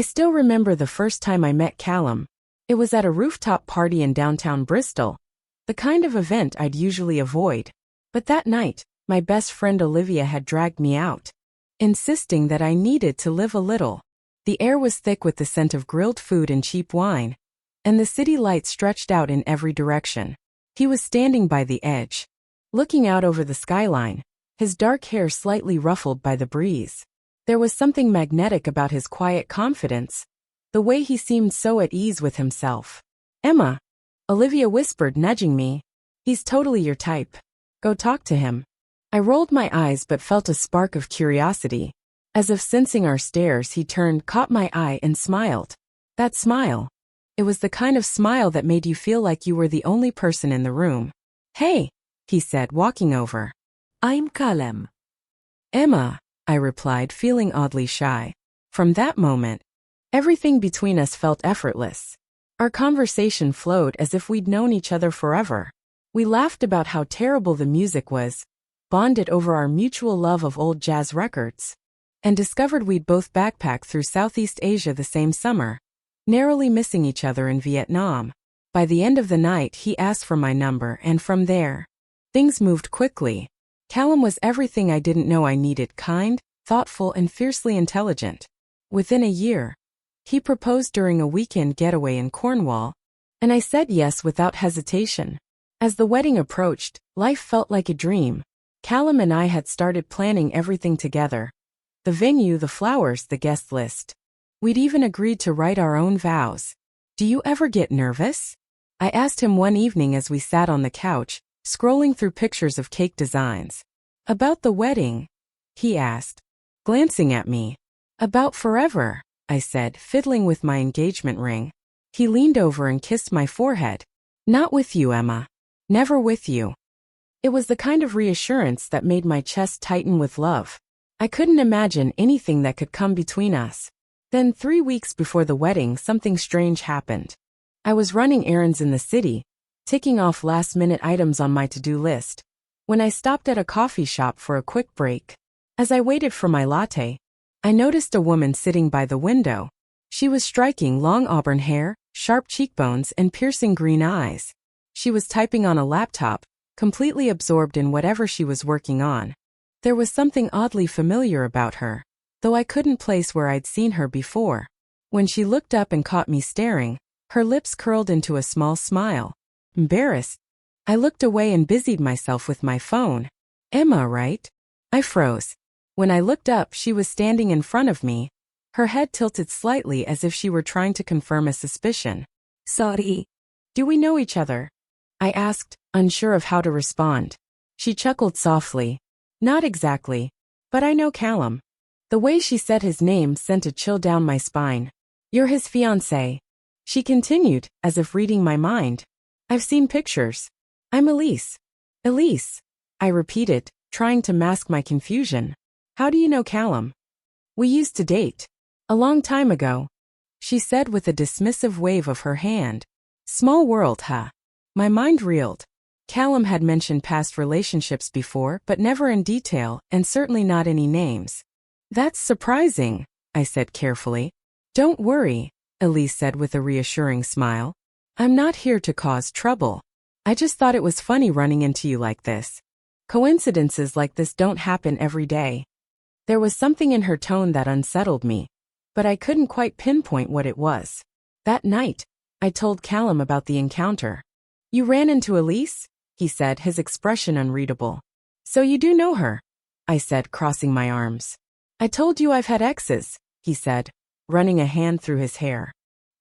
I still remember the first time I met Callum. It was at a rooftop party in downtown Bristol, the kind of event I'd usually avoid. But that night, my best friend Olivia had dragged me out, insisting that I needed to live a little. The air was thick with the scent of grilled food and cheap wine, and the city lights stretched out in every direction. He was standing by the edge, looking out over the skyline, his dark hair slightly ruffled by the breeze. There was something magnetic about his quiet confidence, the way he seemed so at ease with himself. "Emma," Olivia whispered, nudging me. "He's totally your type. Go talk to him." I rolled my eyes but felt a spark of curiosity. As if sensing our stares, he turned, caught my eye, and smiled. That smile. It was the kind of smile that made you feel like you were the only person in the room. "Hey," he said, walking over. "I'm Callum." "Emma," I replied, feeling oddly shy. From that moment, everything between us felt effortless. Our conversation flowed as if we'd known each other forever. We laughed about how terrible the music was, bonded over our mutual love of old jazz records, and discovered we'd both backpacked through Southeast Asia the same summer, narrowly missing each other in Vietnam. By the end of the night, he asked for my number, and from there, things moved quickly. Callum was everything I didn't know I needed: kind, thoughtful, and fiercely intelligent. Within a year, he proposed during a weekend getaway in Cornwall, and I said yes without hesitation. As the wedding approached, life felt like a dream. Callum and I had started planning everything together: the venue, the flowers, the guest list. We'd even agreed to write our own vows. "Do you ever get nervous?" I asked him one evening as we sat on the couch, scrolling through pictures of cake designs. "About the wedding?" he asked, glancing at me. "About forever," I said, fiddling with my engagement ring. He leaned over and kissed my forehead. "Not with you, Emma. Never with you." It was the kind of reassurance that made my chest tighten with love. I couldn't imagine anything that could come between us. Then 3 weeks before the wedding, something strange happened. I was running errands in the city, ticking off last-minute items on my to-do list, when I stopped at a coffee shop for a quick break. As I waited for my latte, I noticed a woman sitting by the window. She was striking: long auburn hair, sharp cheekbones, and piercing green eyes. She was typing on a laptop, completely absorbed in whatever she was working on. There was something oddly familiar about her, though I couldn't place where I'd seen her before. When she looked up and caught me staring, her lips curled into a small smile. Embarrassed, I looked away and busied myself with my phone. "Emma, right?" I froze. When I looked up, she was standing in front of me, her head tilted slightly as if she were trying to confirm a suspicion. "Sorry." "Do we know each other?" I asked, unsure of how to respond. She chuckled softly. "Not exactly, but I know Callum." The way she said his name sent a chill down my spine. "You're his fiancée," she continued, as if reading my mind. "I've seen pictures. I'm Elise." "Elise," I repeated, trying to mask my confusion. "How do you know Callum?" "We used to date. A long time ago," she said with a dismissive wave of her hand. Small world, huh? My mind reeled. Callum had mentioned past relationships before, but never in detail, and certainly not any names. "That's surprising," I said carefully. "Don't worry," Elise said with a reassuring smile. "I'm not here to cause trouble. I just thought it was funny running into you like this. Coincidences like this don't happen every day." There was something in her tone that unsettled me, but I couldn't quite pinpoint what it was. That night, I told Callum about the encounter. "You ran into Elise?" he said, his expression unreadable. "So you do know her?" I said, crossing my arms. "I told you I've had exes," he said, running a hand through his hair.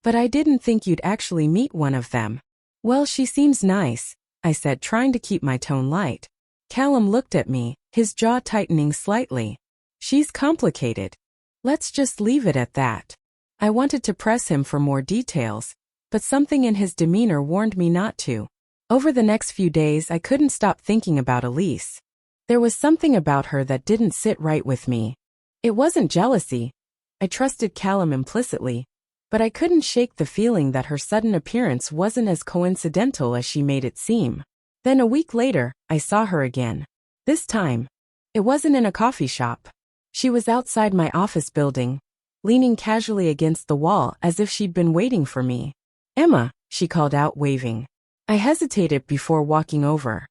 "But I didn't think you'd actually meet one of them." "Well, she seems nice," I said, trying to keep my tone light. Callum looked at me, his jaw tightening slightly. "She's complicated. Let's just leave it at that." I wanted to press him for more details, but something in his demeanor warned me not to. Over the next few days, I couldn't stop thinking about Elise. There was something about her that didn't sit right with me. It wasn't jealousy. I trusted Callum implicitly, but I couldn't shake the feeling that her sudden appearance wasn't as coincidental as she made it seem. Then a week later, I saw her again. This time, it wasn't in a coffee shop. She was outside my office building, leaning casually against the wall as if she'd been waiting for me. "Emma," she called out, waving. I hesitated before walking over.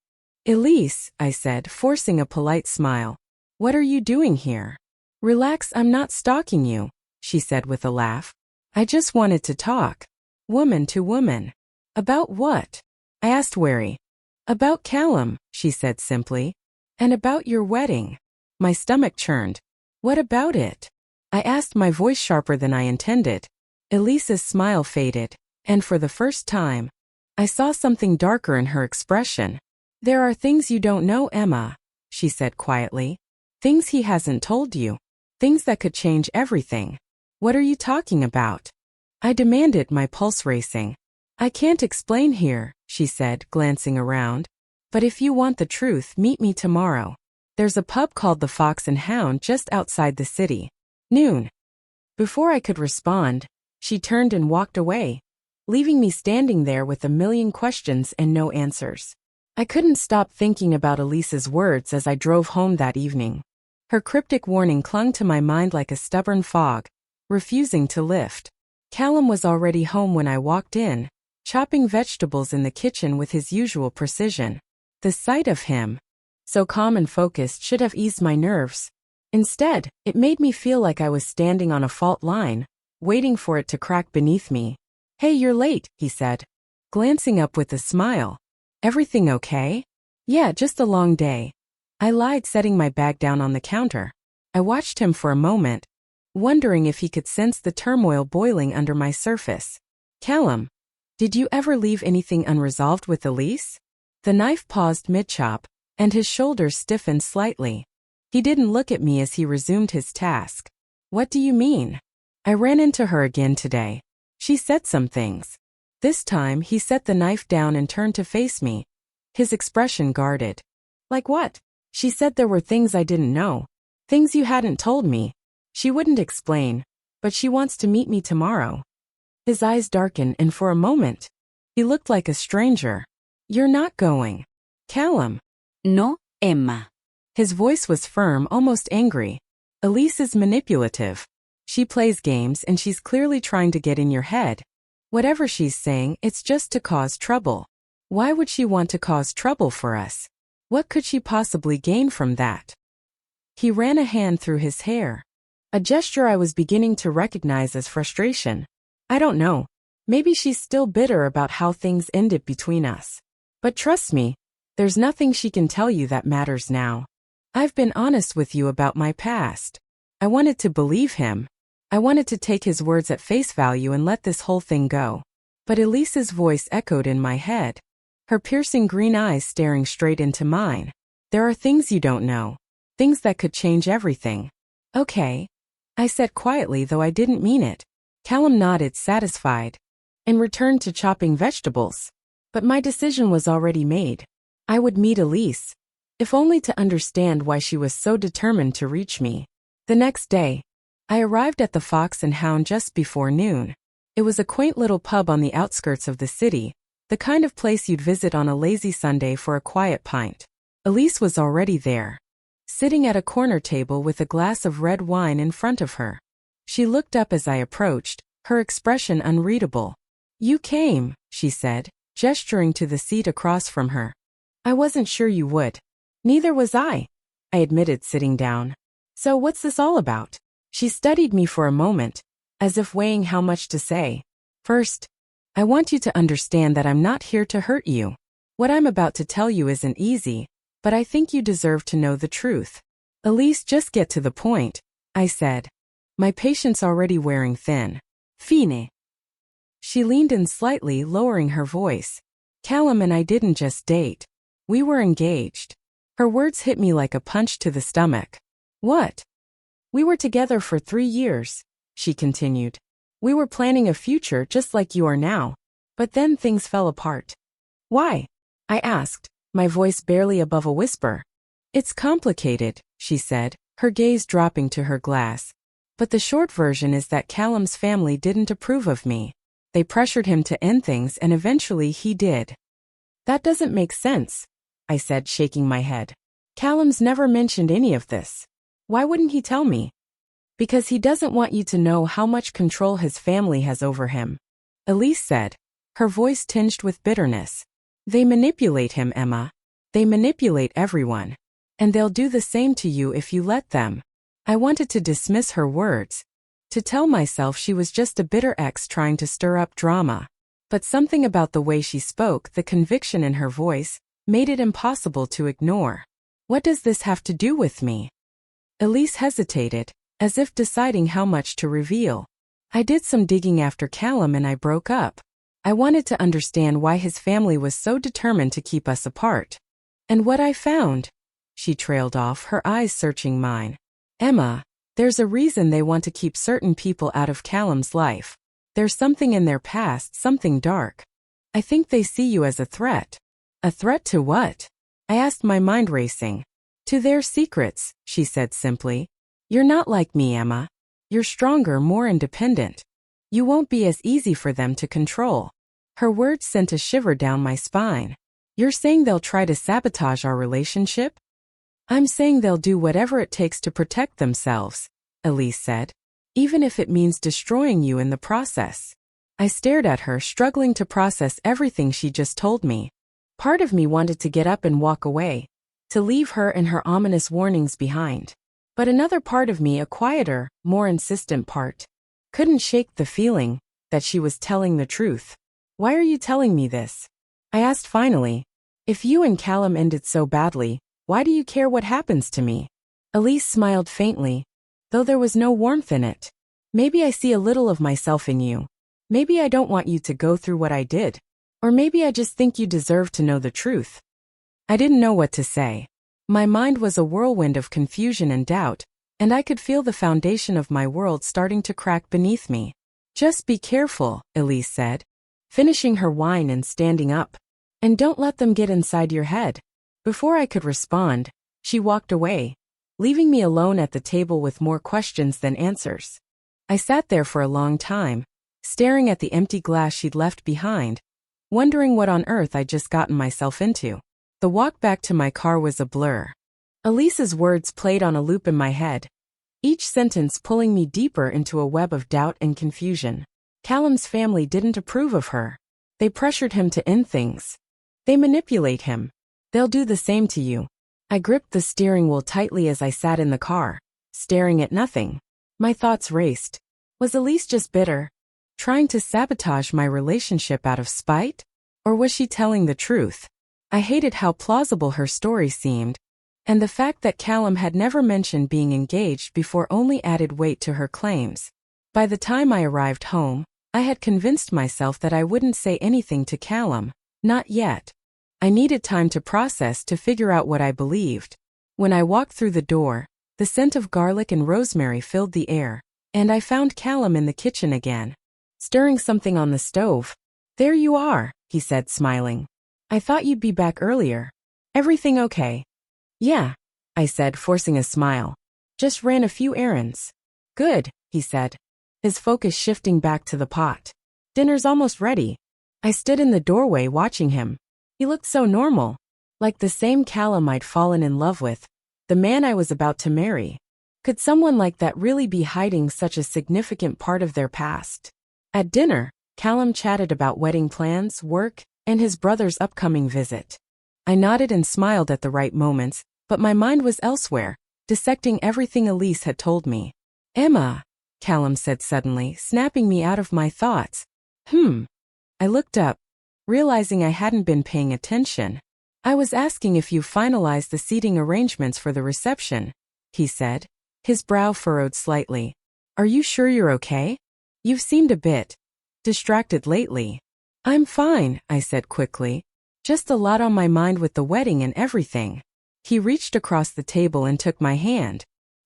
"Elise," I said, forcing a polite smile. "What are you doing here?" "Relax, I'm not stalking you," she said with a laugh. "I just wanted to talk. Woman to woman." "About what?" I asked, wary. "About Callum," she said simply. "And about your wedding." My stomach churned. "What about it?" I asked, my voice sharper than I intended. Elise's smile faded, and for the first time, I saw something darker in her expression. "There are things you don't know, Emma," she said quietly. "Things he hasn't told you. Things that could change everything." "What are you talking about?" I demanded, my pulse racing. "I can't explain here," she said, glancing around. "But if you want the truth, meet me tomorrow. There's a pub called the Fox and Hound just outside the city. Noon." Before I could respond, she turned and walked away, leaving me standing there with a million questions and no answers. I couldn't stop thinking about Elise's words as I drove home that evening. Her cryptic warning clung to my mind like a stubborn fog, refusing to lift. Callum was already home when I walked in, chopping vegetables in the kitchen with his usual precision. The sight of him, so calm and focused, should have eased my nerves. Instead, it made me feel like I was standing on a fault line, waiting for it to crack beneath me. "Hey, you're late," he said, glancing up with a smile. "Everything okay?" "Yeah, just a long day," I lied, setting my bag down on the counter. I watched him for a moment, wondering if he could sense the turmoil boiling under my surface. "Callum, did you ever leave anything unresolved with Elise?" The knife paused mid-chop, and his shoulders stiffened slightly. He didn't look at me as he resumed his task. "What do you mean?" "I ran into her again today. She said some things." This time, he set the knife down and turned to face me, his expression guarded. "Like what?" "She said there were things I didn't know. Things you hadn't told me. She wouldn't explain, but she wants to meet me tomorrow." His eyes darkened, and for a moment, he looked like a stranger. "You're not going." "Callum." No, Emma. His voice was firm, almost angry. "Elise is manipulative. She plays games, and she's clearly trying to get in your head. Whatever she's saying, it's just to cause trouble. Why would she want to cause trouble for us? What could she possibly gain from that?" He ran a hand through his hair, a gesture I was beginning to recognize as frustration. "I don't know. Maybe she's still bitter about how things ended between us. But trust me, there's nothing she can tell you that matters now. I've been honest with you about my past." I wanted to believe him. I wanted to take his words at face value and let this whole thing go. But Elise's voice echoed in my head, her piercing green eyes staring straight into mine. "There are things you don't know. Things that could change everything." "Okay," I said quietly, though I didn't mean it. Callum nodded, satisfied, and returned to chopping vegetables. But my decision was already made. I would meet Elise, if only to understand why she was so determined to reach me. The next day, I arrived at the Fox and Hound just before noon. It was a quaint little pub on the outskirts of the city, the kind of place you'd visit on a lazy Sunday for a quiet pint. Elise was already there, sitting at a corner table with a glass of red wine in front of her. She looked up as I approached, her expression unreadable. "You came," she said, gesturing to the seat across from her. "I wasn't sure you would." "Neither was I," I admitted, sitting down. "So what's this all about?" She studied me for a moment, as if weighing how much to say. "First, I want you to understand that I'm not here to hurt you. What I'm about to tell you isn't easy, but I think you deserve to know the truth." "Elise, just get to the point," I said, my patience already wearing thin. "Fine." She leaned in slightly, lowering her voice. "Callum and I didn't just date. We were engaged." Her words hit me like a punch to the stomach. "What?" "We were together for 3 years," she continued. "We were planning a future just like you are now. But then things fell apart." "Why?" I asked, my voice barely above a whisper. "It's complicated," she said, her gaze dropping to her glass. "But the short version is that Callum's family didn't approve of me. They pressured him to end things, and eventually he did." "That doesn't make sense," I said, shaking my head. "Callum's never mentioned any of this. Why wouldn't he tell me?" Because he doesn't want you to know how much control his family has over him, Elise said, her voice tinged with bitterness. They manipulate him, Emma. They manipulate everyone. And they'll do the same to you if you let them. I wanted to dismiss her words, to tell myself she was just a bitter ex trying to stir up drama. But something about the way she spoke, the conviction in her voice, made it impossible to ignore. What does this have to do with me? Elise hesitated, as if deciding how much to reveal. I did some digging after Callum and I broke up. I wanted to understand why his family was so determined to keep us apart. And what I found? She trailed off, her eyes searching mine. Emma, there's a reason they want to keep certain people out of Callum's life. There's something in their past, something dark. I think they see you as a threat. A threat to what? I asked, my mind racing. To their secrets, she said simply. You're not like me, Emma. You're stronger, more independent. You won't be as easy for them to control. Her words sent a shiver down my spine. You're saying they'll try to sabotage our relationship? I'm saying they'll do whatever it takes to protect themselves, Elise said. Even if it means destroying you in the process. I stared at her, struggling to process everything she just told me. Part of me wanted to get up and walk away, to leave her and her ominous warnings behind. But another part of me, a quieter, more insistent part, couldn't shake the feeling that she was telling the truth. Why are you telling me this? I asked finally. If you and Callum ended so badly, why do you care what happens to me? Elise smiled faintly, though there was no warmth in it. Maybe I see a little of myself in you. Maybe I don't want you to go through what I did. Or maybe I just think you deserve to know the truth. I didn't know what to say. My mind was a whirlwind of confusion and doubt, and I could feel the foundation of my world starting to crack beneath me. Just be careful, Elise said, finishing her wine and standing up. And don't let them get inside your head. Before I could respond, she walked away, leaving me alone at the table with more questions than answers. I sat there for a long time, staring at the empty glass she'd left behind, wondering what on earth I'd just gotten myself into. The walk back to my car was a blur. Elise's words played on a loop in my head, each sentence pulling me deeper into a web of doubt and confusion. Callum's family didn't approve of her. They pressured him to end things. They manipulate him. They'll do the same to you. I gripped the steering wheel tightly as I sat in the car, staring at nothing. My thoughts raced. Was Elise just bitter, trying to sabotage my relationship out of spite? Or was she telling the truth? I hated how plausible her story seemed, and the fact that Callum had never mentioned being engaged before only added weight to her claims. By the time I arrived home, I had convinced myself that I wouldn't say anything to Callum, not yet. I needed time to process, to figure out what I believed. When I walked through the door, the scent of garlic and rosemary filled the air, and I found Callum in the kitchen again, stirring something on the stove. There you are, he said, smiling. I thought you'd be back earlier. Everything okay? Yeah, I said, forcing a smile. Just ran a few errands. Good, he said, his focus shifting back to the pot. Dinner's almost ready. I stood in the doorway watching him. He looked so normal, like the same Callum I'd fallen in love with, the man I was about to marry. Could someone like that really be hiding such a significant part of their past? At dinner, Callum chatted about wedding plans, work, and his brother's upcoming visit. I nodded and smiled at the right moments, but my mind was elsewhere, dissecting everything Elise had told me. Emma, Callum said suddenly, snapping me out of my thoughts. I looked up, realizing I hadn't been paying attention. I was asking if you finalized the seating arrangements for the reception, he said, his brow furrowed slightly. Are you sure you're okay? You've seemed a bit distracted lately. I'm fine, I said quickly. Just a lot on my mind with the wedding and everything. He reached across the table and took my hand.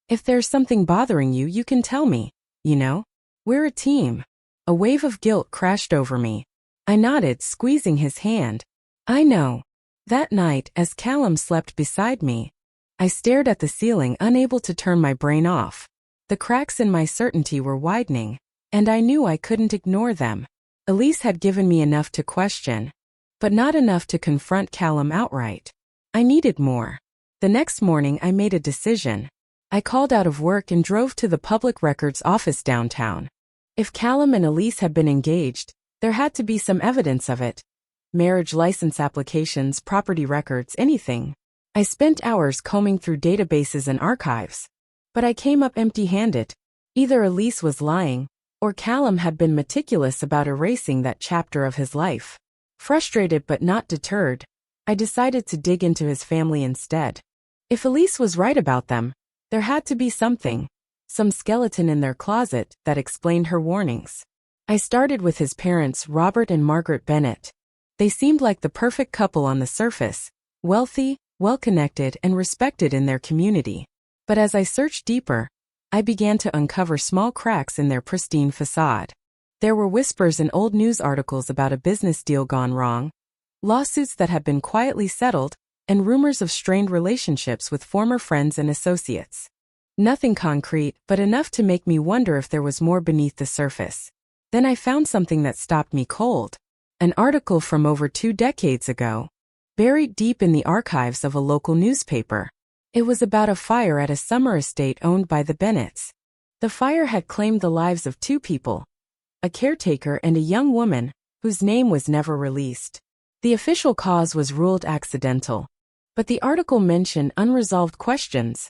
If there's something bothering you, you can tell me. You know, we're a team. A wave of guilt crashed over me. I nodded, squeezing his hand. I know. That night, as Callum slept beside me, I stared at the ceiling, unable to turn my brain off. The cracks in my certainty were widening, and I knew I couldn't ignore them. Elise had given me enough to question, but not enough to confront Callum outright. I needed more. The next morning I made a decision. I called out of work and drove to the public records office downtown. If Callum and Elise had been engaged, there had to be some evidence of it. Marriage license applications, property records, anything. I spent hours combing through databases and archives. But I came up empty-handed. Either Elise was lying, or Callum had been meticulous about erasing that chapter of his life. Frustrated but not deterred, I decided to dig into his family instead. If Elise was right about them, there had to be something, some skeleton in their closet that explained her warnings. I started with his parents, Robert and Margaret Bennett. They seemed like the perfect couple on the surface, wealthy, well-connected, and respected in their community. But as I searched deeper, I began to uncover small cracks in their pristine facade. There were whispers in old news articles about a business deal gone wrong, lawsuits that had been quietly settled, and rumors of strained relationships with former friends and associates. Nothing concrete, but enough to make me wonder if there was more beneath the surface. Then I found something that stopped me cold. An article from over 2 decades ago, buried deep in the archives of a local newspaper. It was about a fire at a summer estate owned by the Bennetts. The fire had claimed the lives of 2 people, a caretaker and a young woman, whose name was never released. The official cause was ruled accidental, but the article mentioned unresolved questions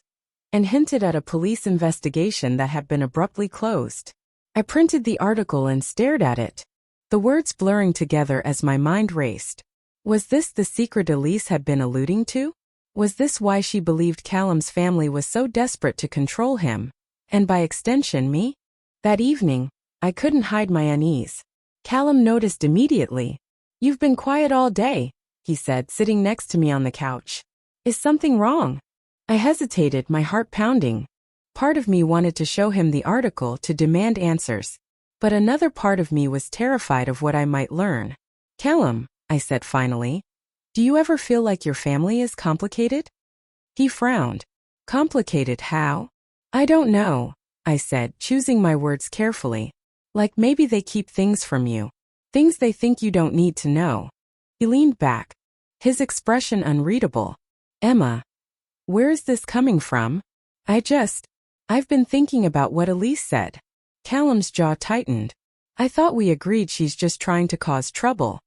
and hinted at a police investigation that had been abruptly closed. I printed the article and stared at it, the words blurring together as my mind raced. Was this the secret Elise had been alluding to? Was this why she believed Callum's family was so desperate to control him, and by extension me? That evening, I couldn't hide my unease. Callum noticed immediately. "You've been quiet all day," he said, sitting next to me on the couch. "Is something wrong?" I hesitated, my heart pounding. Part of me wanted to show him the article to demand answers, but another part of me was terrified of what I might learn. "Callum," I said finally, "do you ever feel like your family is complicated?" He frowned. "Complicated how?" "I don't know," I said, choosing my words carefully. "Like maybe they keep things from you. Things they think you don't need to know." He leaned back, his expression unreadable. "Emma, where is this coming from?" I've been thinking about what Elise said." Callum's jaw tightened. "I thought we agreed she's just trying to cause trouble."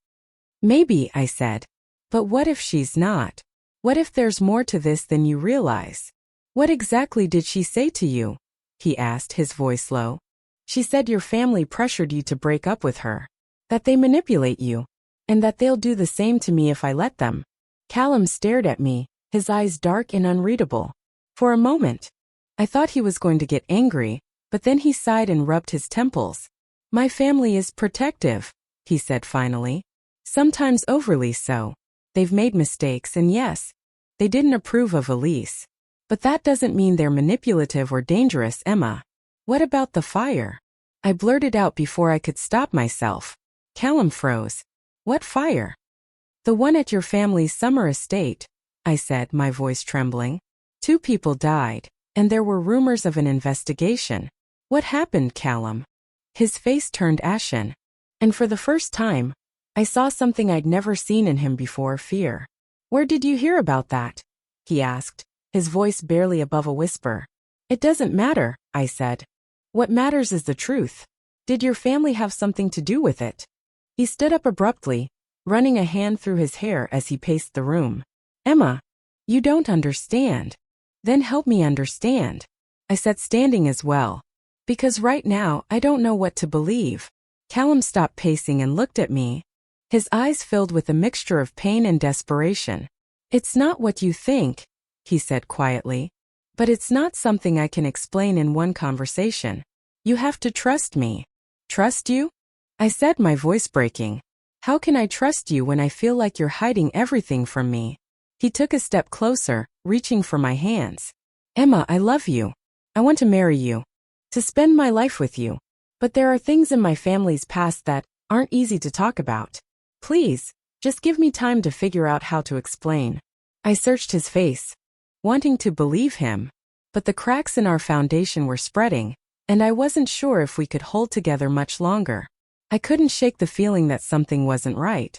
"Maybe," I said. "But what if she's not? What if there's more to this than you realize?" "What exactly did she say to you?" he asked, his voice low. "She said your family pressured you to break up with her. That they manipulate you. And that they'll do the same to me if I let them." Callum stared at me, his eyes dark and unreadable. For a moment, I thought he was going to get angry, but then he sighed and rubbed his temples. "My family is protective," he said finally. "Sometimes overly so. They've made mistakes, and yes, they didn't approve of Elise. But that doesn't mean they're manipulative or dangerous, Emma." "What about the fire?" I blurted out before I could stop myself. Callum froze. "What fire?" "The one at your family's summer estate," I said, my voice trembling. 2 people died, and there were rumors of an investigation. "What happened, Callum?" His face turned ashen. And for the first time, I saw something I'd never seen in him before, fear. "Where did you hear about that?" he asked, his voice barely above a whisper. "It doesn't matter," I said. "What matters is the truth. Did your family have something to do with it?" He stood up abruptly, running a hand through his hair as he paced the room. "Emma, you don't understand." "Then help me understand," I said, standing as well. "Because right now I don't know what to believe." Callum stopped pacing and looked at me, his eyes filled with a mixture of pain and desperation. "It's not what you think," he said quietly. "But it's not something I can explain in one conversation. You have to trust me." "Trust you?" I said, my voice breaking. "How can I trust you when I feel like you're hiding everything from me?" He took a step closer, reaching for my hands. "Emma, I love you. I want to marry you. To spend my life with you. But there are things in my family's past that aren't easy to talk about. Please, just give me time to figure out how to explain." I searched his face, wanting to believe him. But the cracks in our foundation were spreading, and I wasn't sure if we could hold together much longer. I couldn't shake the feeling that something wasn't right.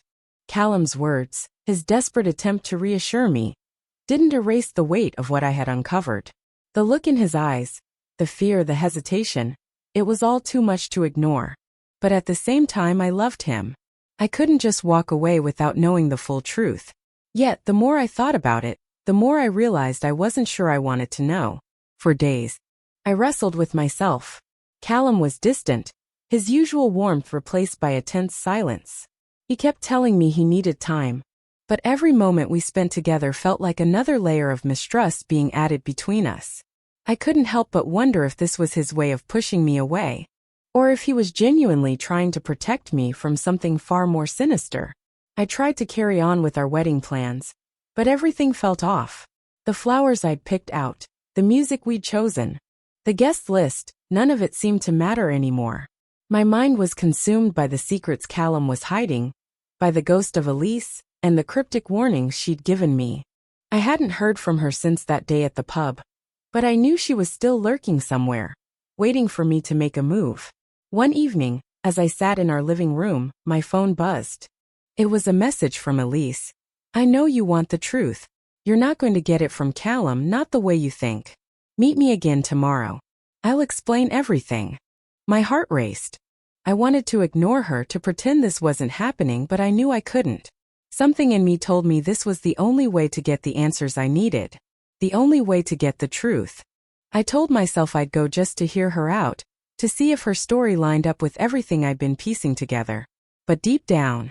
Callum's words, his desperate attempt to reassure me, didn't erase the weight of what I had uncovered. The look in his eyes, the fear, the hesitation, it was all too much to ignore. But at the same time I loved him. I couldn't just walk away without knowing the full truth. Yet, the more I thought about it, the more I realized I wasn't sure I wanted to know. For days, I wrestled with myself. Callum was distant, his usual warmth replaced by a tense silence. He kept telling me he needed time. But every moment we spent together felt like another layer of mistrust being added between us. I couldn't help but wonder if this was his way of pushing me away, or if he was genuinely trying to protect me from something far more sinister. I tried to carry on with our wedding plans, but everything felt off. The flowers I'd picked out, the music we'd chosen, the guest list, none of it seemed to matter anymore. My mind was consumed by the secrets Callum was hiding, by the ghost of Elise, and the cryptic warnings she'd given me. I hadn't heard from her since that day at the pub, but I knew she was still lurking somewhere, waiting for me to make a move. One evening, as I sat in our living room, my phone buzzed. It was a message from Elise. "I know you want the truth. You're not going to get it from Callum, not the way you think. Meet me again tomorrow. I'll explain everything." My heart raced. I wanted to ignore her, to pretend this wasn't happening, but I knew I couldn't. Something in me told me this was the only way to get the answers I needed. The only way to get the truth. I told myself I'd go just to hear her out, to see if her story lined up with everything I'd been piecing together. But deep down,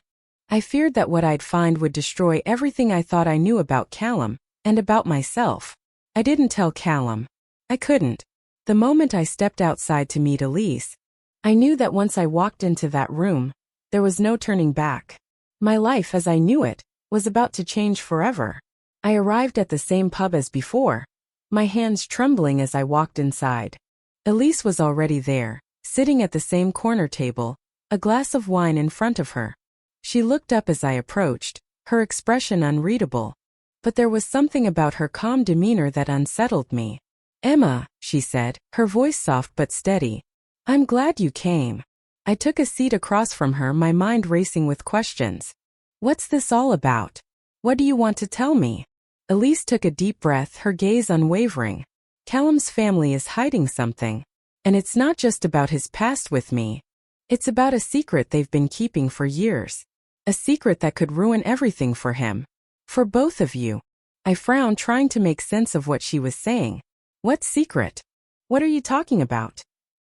I feared that what I'd find would destroy everything I thought I knew about Callum, and about myself. I didn't tell Callum. I couldn't. The moment I stepped outside to meet Elise, I knew that once I walked into that room, there was no turning back. My life as I knew it was about to change forever. I arrived at the same pub as before, my hands trembling as I walked inside. Elise was already there, sitting at the same corner table, a glass of wine in front of her. She looked up as I approached, her expression unreadable. But there was something about her calm demeanor that unsettled me. "Emma," she said, her voice soft but steady. "I'm glad you came." I took a seat across from her, my mind racing with questions. "What's this all about? What do you want to tell me?" Elise took a deep breath, her gaze unwavering. "Callum's family is hiding something. And it's not just about his past with me. It's about a secret they've been keeping for years. A secret that could ruin everything for him. For both of you." I frowned, trying to make sense of what she was saying. "What secret? What are you talking about?"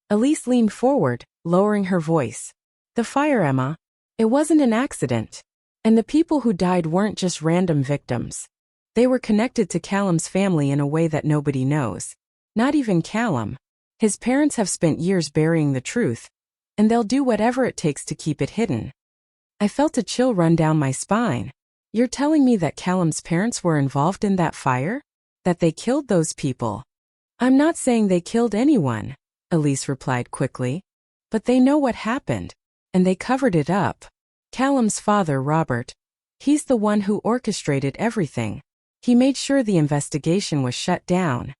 Elise leaned forward, lowering her voice. "The fire, Emma. It wasn't an accident. And the people who died weren't just random victims. They were connected to Callum's family in a way that nobody knows. Not even Callum. His parents have spent years burying the truth, and they'll do whatever it takes to keep it hidden." I felt a chill run down my spine. "You're telling me that Callum's parents were involved in that fire? That they killed those people?" "I'm not saying they killed anyone," Elise replied quickly. "But they know what happened, and they covered it up. Callum's father, Robert, he's the one who orchestrated everything. He made sure the investigation was shut down.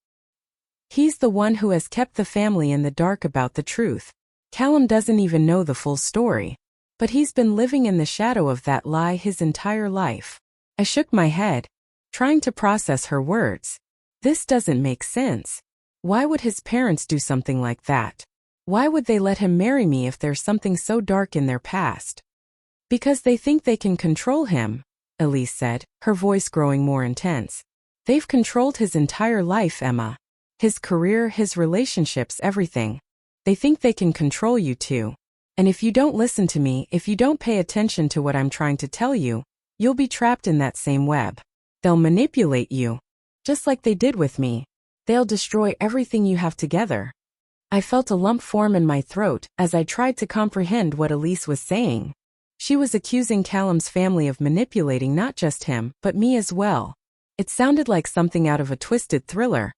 He's the one who has kept the family in the dark about the truth. Callum doesn't even know the full story. But he's been living in the shadow of that lie his entire life." I shook my head, trying to process her words. This doesn't make sense. Why would his parents do something like that? Why would they let him marry me if there's something so dark in their past? "Because they think they can control him," Elise said, her voice growing more intense. "They've controlled his entire life, Emma. His career, his relationships, everything. They think they can control you too. And if you don't listen to me, if you don't pay attention to what I'm trying to tell you, you'll be trapped in that same web. They'll manipulate you, just like they did with me. They'll destroy everything you have together." I felt a lump form in my throat as I tried to comprehend what Elise was saying. She was accusing Callum's family of manipulating not just him, but me as well. It sounded like something out of a twisted thriller.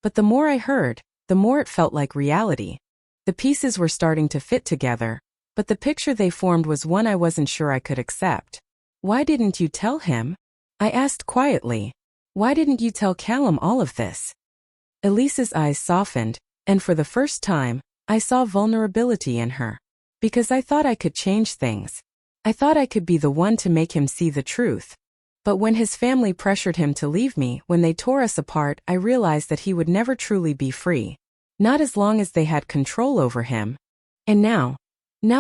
But the more I heard, the more it felt like reality. The pieces were starting to fit together, but the picture they formed was one I wasn't sure I could accept. "Why didn't you tell him?" I asked quietly. "Why didn't you tell Callum all of this?" Elise's eyes softened, and for the first time, I saw vulnerability in her. "Because I thought I could change things. I thought I could be the one to make him see the truth. But when his family pressured him to leave me, when they tore us apart, I realized that he would never truly be free. Not as long as they had control over him. And now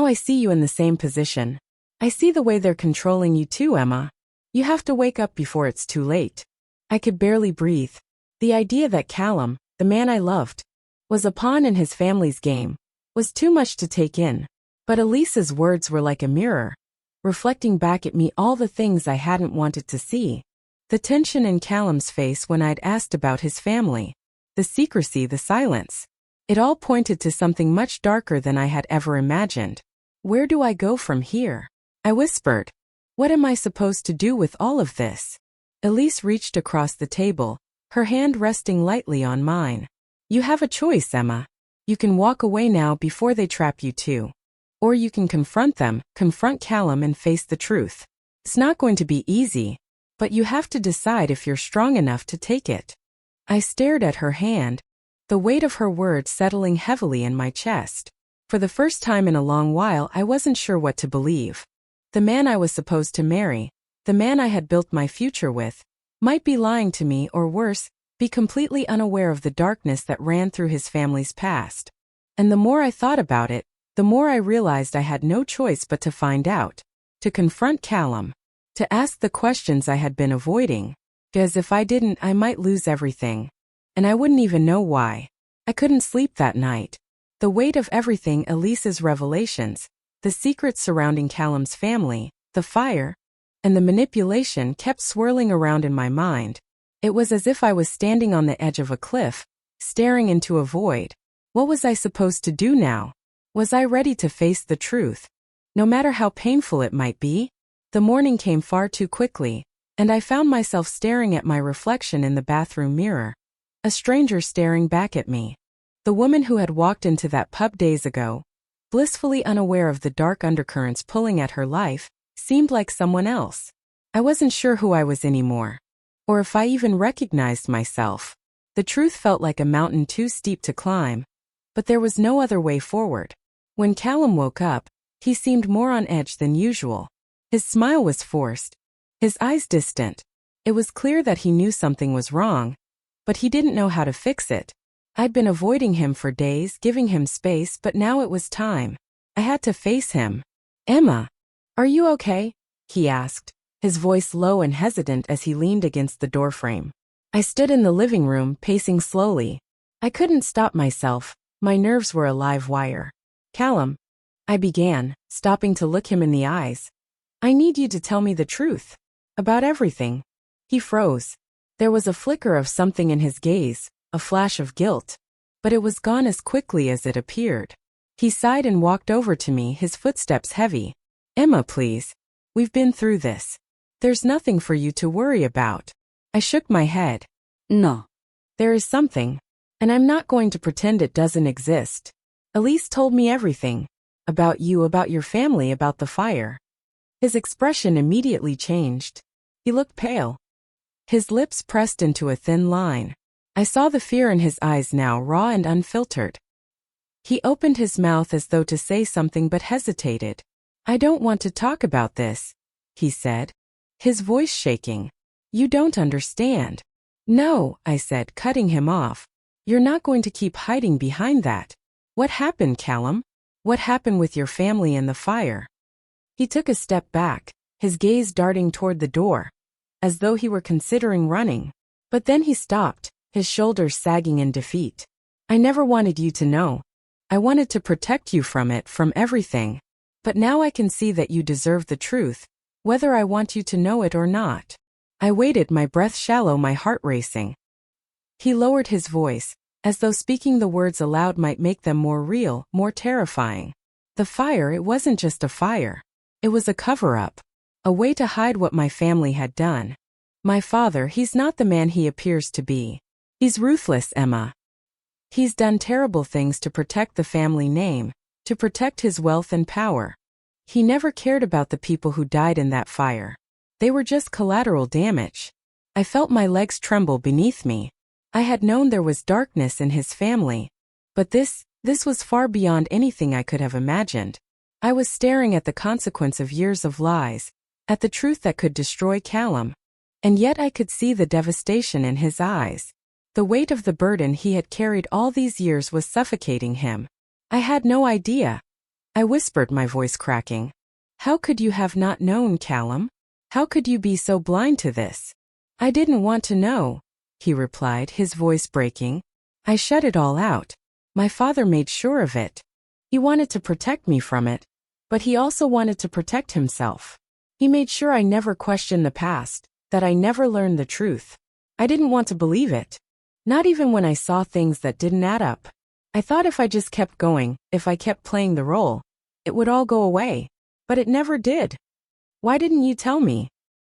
I see you in the same position. I see the way they're controlling you too, Emma. You have to wake up before it's too late. I could barely breathe. The idea that Callum, the man I loved, was a pawn in his family's game was too much to take in. But Elise's words were like a mirror, reflecting back at me all the things I hadn't wanted to see. The tension in Callum's face when I'd asked about his family, the secrecy, the silence. It all pointed to something much darker than I had ever imagined. Where do I go from here? I whispered. What am I supposed to do with all of this? Elise reached across the table, her hand resting lightly on mine. You have a choice, Emma. You can walk away now before they trap you too. Or you can confront them, confront Callum and face the truth. It's not going to be easy, but you have to decide if you're strong enough to take it. I stared at her hand, the weight of her words settling heavily in my chest. For the first time in a long while, I wasn't sure what to believe. The man I was supposed to marry, the man I had built my future with, might be lying to me or worse, be completely unaware of the darkness that ran through his family's past. And the more I thought about it, the more I realized I had no choice but to find out, to confront Callum, to ask the questions I had been avoiding, because if I didn't, I might lose everything. And I wouldn't even know why. I couldn't sleep that night. The weight of everything, Elise's revelations, the secrets surrounding Callum's family, the fire, and the manipulation kept swirling around in my mind. It was as if I was standing on the edge of a cliff, staring into a void. What was I supposed to do now? Was I ready to face the truth? No matter how painful it might be? The morning came far too quickly, and I found myself staring at my reflection in the bathroom mirror. A stranger staring back at me. The woman who had walked into that pub days ago, blissfully unaware of the dark undercurrents pulling at her life, seemed like someone else. I wasn't sure who I was anymore, or if I even recognized myself. The truth felt like a mountain too steep to climb, but there was no other way forward. When Callum woke up, he seemed more on edge than usual. His smile was forced, his eyes distant. It was clear that he knew something was wrong, but he didn't know how to fix it. I'd been avoiding him for days, giving him space, but now it was time. I had to face him. Emma, are you okay? He asked, his voice low and hesitant as he leaned against the doorframe. I stood in the living room, pacing slowly. I couldn't stop myself. My nerves were a live wire. Callum, I began, stopping to look him in the eyes. I need you to tell me the truth. About everything. He froze. There was a flicker of something in his gaze, a flash of guilt. But it was gone as quickly as it appeared. He sighed and walked over to me, his footsteps heavy. Emma, please. We've been through this. There's nothing for you to worry about. I shook my head. No. There is something. And I'm not going to pretend it doesn't exist. Elise told me everything. About you, about your family, about the fire. His expression immediately changed. He looked pale. His lips pressed into a thin line. I saw the fear in his eyes now, raw and unfiltered. He opened his mouth as though to say something but hesitated. I don't want to talk about this, he said, his voice shaking. You don't understand. No, I said, cutting him off. You're not going to keep hiding behind that. What happened, Callum? What happened with your family and the fire? He took a step back, his gaze darting toward the door, as though he were considering running. But then he stopped, his shoulders sagging in defeat. I never wanted you to know. I wanted to protect you from it, from everything. But now I can see that you deserve the truth, whether I want you to know it or not. I waited, my breath shallow, my heart racing. He lowered his voice, as though speaking the words aloud might make them more real, more terrifying. The fire, it wasn't just a fire. It was a cover-up. A way to hide what my family had done. My father, he's not the man he appears to be. He's ruthless, Emma. He's done terrible things to protect the family name, to protect his wealth and power. He never cared about the people who died in that fire. They were just collateral damage. I felt my legs tremble beneath me. I had known there was darkness in his family, but this was far beyond anything I could have imagined. I was staring at the consequence of years of lies, at the truth that could destroy Callum, And yet I could see the devastation in his eyes. The weight of the burden he had carried all these years was suffocating him. I had no idea. I whispered, my voice cracking. How could you have not known, Callum? How could you be so blind to this? I didn't want to know, he replied, his voice breaking. I shut it all out. My father made sure of it. He wanted to protect me from it, but he also wanted to protect himself. He made sure I never questioned the past, that I never learned the truth. I didn't want to believe it. Not even when I saw things that didn't add up. I thought if I just kept going, if I kept playing the role, it would all go away. But it never did. Why didn't you tell me?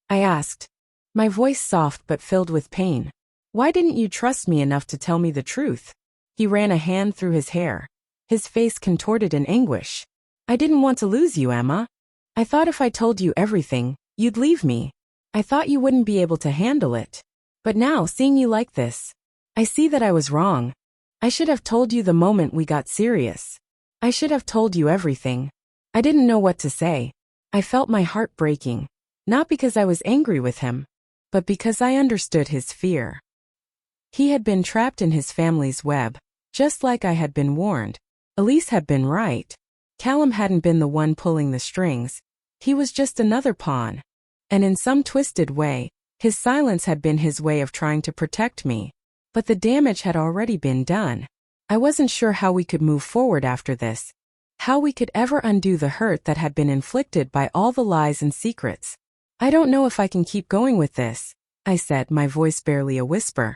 I asked, my voice soft but filled with pain. Why didn't you trust me enough to tell me the truth? He ran a hand through his hair, his face contorted in anguish. I didn't want to lose you, Emma. I thought if I told you everything, you'd leave me. I thought you wouldn't be able to handle it. But now, seeing you like this, I see that I was wrong. I should have told you the moment we got serious. I should have told you everything. I didn't know what to say. I felt my heart breaking, not because I was angry with him, but because I understood his fear. He had been trapped in his family's web, just like I had been warned. Elise had been right. Callum hadn't been the one pulling the strings. He was just another pawn. And in some twisted way, his silence had been his way of trying to protect me. But the damage had already been done. I wasn't sure how we could move forward after this. How we could ever undo the hurt that had been inflicted by all the lies and secrets. I don't know if I can keep going with this, I said, my voice barely a whisper.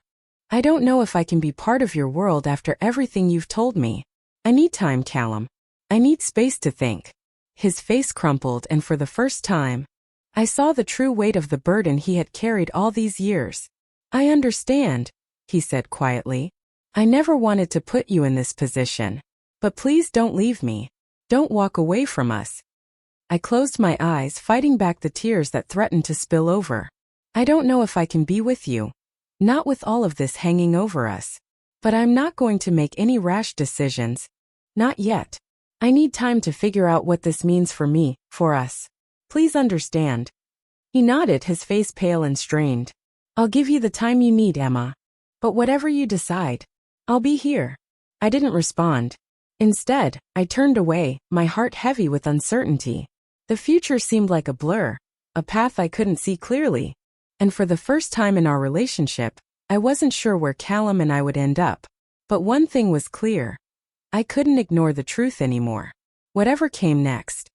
I don't know if I can be part of your world after everything you've told me. I need time, Callum. I need space to think. His face crumpled, and for the first time, I saw the true weight of the burden he had carried all these years. I understand, he said quietly. I never wanted to put you in this position. But please don't leave me. Don't walk away from us. I closed my eyes, fighting back the tears that threatened to spill over. I don't know if I can be with you. Not with all of this hanging over us. But I'm not going to make any rash decisions. Not yet. I need time to figure out what this means for me, for us. Please understand. He nodded, his face pale and strained. I'll give you the time you need, Emma. But whatever you decide, I'll be here. I didn't respond. Instead, I turned away, my heart heavy with uncertainty. The future seemed like a blur, a path I couldn't see clearly. And for the first time in our relationship, I wasn't sure where Callum and I would end up. But one thing was clear. I couldn't ignore the truth anymore. Whatever came next,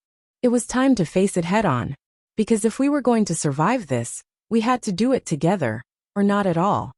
it was time to face it head on. Because if we were going to survive this, we had to do it together, or not at all.